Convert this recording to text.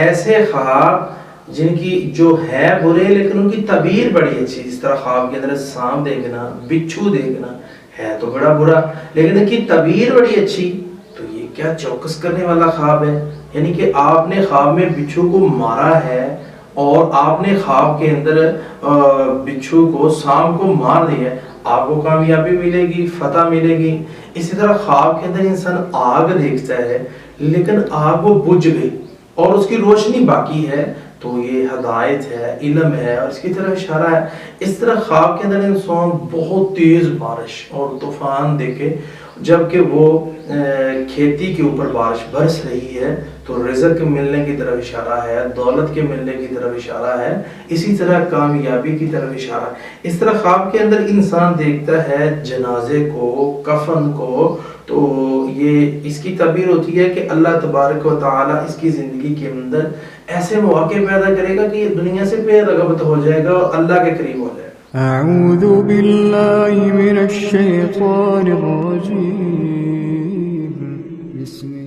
ایسے خواب جن کی جو ہے برے لیکن ان کی تعبیر بڑی اچھی، جس طرح خواب کے اندر سانپ دیکھنا، بچھو دیکھنا ہے تو بڑا برا لیکن ان کی تعبیر بڑی اچھی، تو یہ کیا چوکس کرنے والا خواب ہے. یعنی کہ آپ نے خواب میں بچھو کو مارا ہے اور آپ نے خواب کے اندر بچھو کو سانپ کو مار دیا ہے، آپ کو کامیابی ملے گی، فتح ملے گی. اسی طرح خواب کے اندر انسان آگ دیکھتا ہے لیکن آگ وہ بجھ گئی اور اس کی روشنی باقی ہے، تو یہ ہدایت ہے، علم ہے اور اس کی طرف اشارہ ہے. اس طرح خواب کے اندر انسان بہت تیز بارش اور طوفان دیکھے جبکہ وہ کھیتی کے اوپر بارش برس رہی ہے تو رزق ملنے کی طرف اشارہ ہے، دولت کے ملنے کی طرف اشارہ ہے، اسی طرح کامیابی کی طرف اشارہ ہے. اس طرح خواب کے اندر انسان دیکھتا ہے جنازے کو، کفن کو، تو یہ اس کی تعبیر ہوتی ہے کہ اللہ تبارک و تعالی اس کی زندگی کے اندر ایسے مواقع پیدا کرے گا کہ یہ دنیا سے بے رغبت ہو جائے گا اور اللہ کے قریب ہو جائے گا. اعوذ باللہ من الشیطان الرجیم بسم